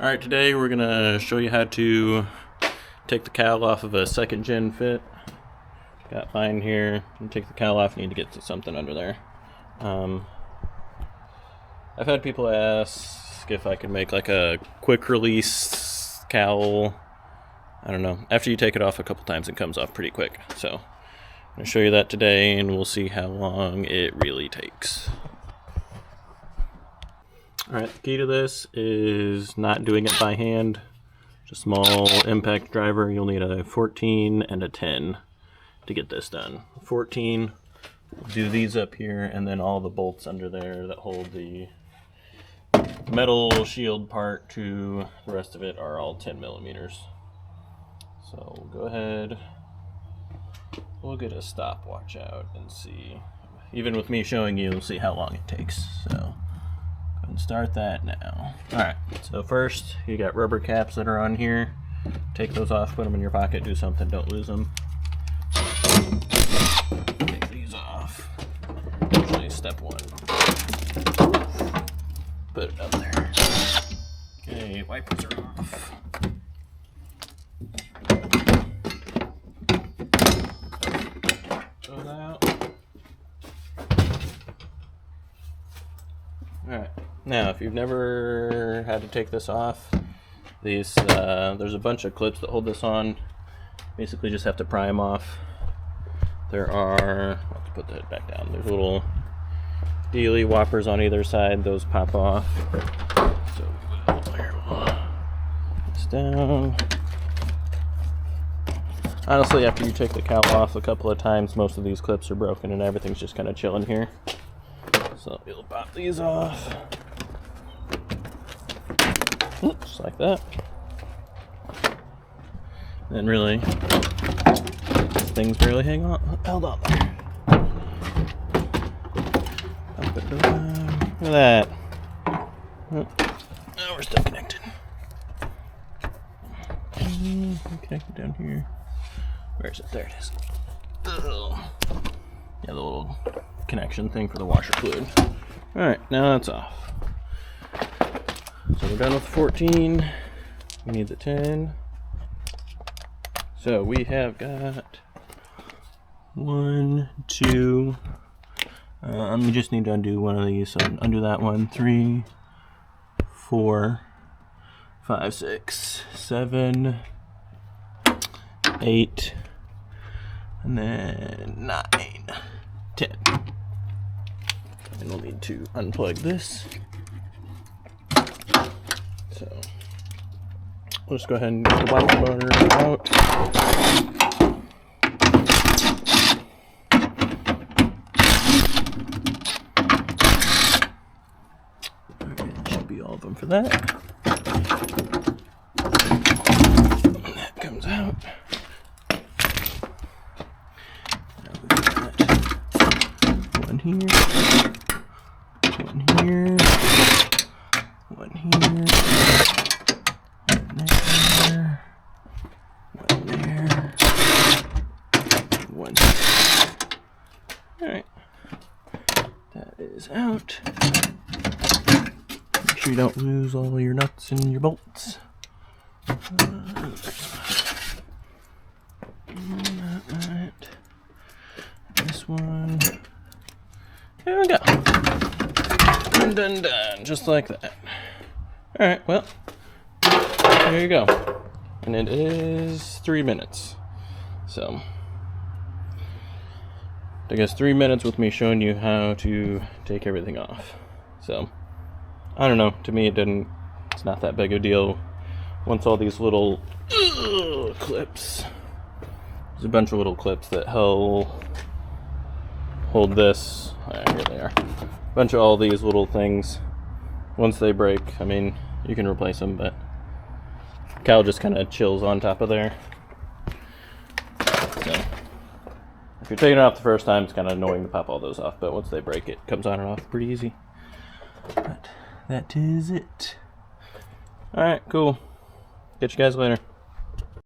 Alright, today we're going to show you how to take the cowl off of a second gen fit. Got mine here. And take the cowl off, need to get to something under there. I've had people ask if I could make like a quick release cowl. I don't know. After you take it off a couple times, it comes off pretty quick. So I'm going to show you that today, and we'll see how long it really takes. Alright, the key to this is not doing it by hand. Just a small impact driver. You'll need a 14 and a 10 to get this done. 14, we'll do these up here, and then all the bolts under there that hold the metal shield part to the rest of it are all 10 millimeters. So we'll go ahead, we'll get a stopwatch out and see. Even with me showing you, we'll see how long it takes. So and start that now. Alright, so first you got rubber caps that are on here. Take those off, put them in your pocket, do something, don't lose them. Take these off. Usually step one. Put it up there. Okay, wipers are off. Those out. Alright. Now, if you've never had to take this off, these there's a bunch of clips that hold this on. Basically just have to pry them off. There are, I'll have to put that back down, there's little dealy whoppers on either side, those pop off. So we'll put this down. Honestly, after you take the cowl off a couple of times, most of these clips are broken and everything's just kind of chilling here. So you'll pop these off. Just like that. And really, things barely hang on, held on there. Look at that. Now we're still connected. Connected down here. Where is it? There it is. Ugh. Yeah, the little connection thing for the washer fluid. Alright, now that's off. So we're done with the 14. We need the 10. So we have got 1, 2. We just need to undo one of these. So undo that one. 3, 4, 5, 6, 7, 8, and then 9, 10. And we'll need to unplug this. So we'll just go ahead and get the bottom motor out. Alright, should be all of them for that. And that comes out. Now we've got one here. One here, one here, one there, one there. Alright, that is out. Make sure you don't lose all your nuts and your bolts. This one. There we go. Done, just like that. Alright, well, there you go. And it is 3 minutes. So, I guess 3 minutes with me showing you how to take everything off. So, I don't know, to me it's not that big a deal. Once all these little clips, there's a bunch of little clips that hold this. Here they are. Bunch of all these little things. Once they break, I mean, you can replace them, but cowl just kind of chills on top of there. So if you're taking it off the first time, it's kind of annoying to pop all those off, but once they break, it comes on and off pretty easy. But that is it. Alright, cool. Catch you guys later.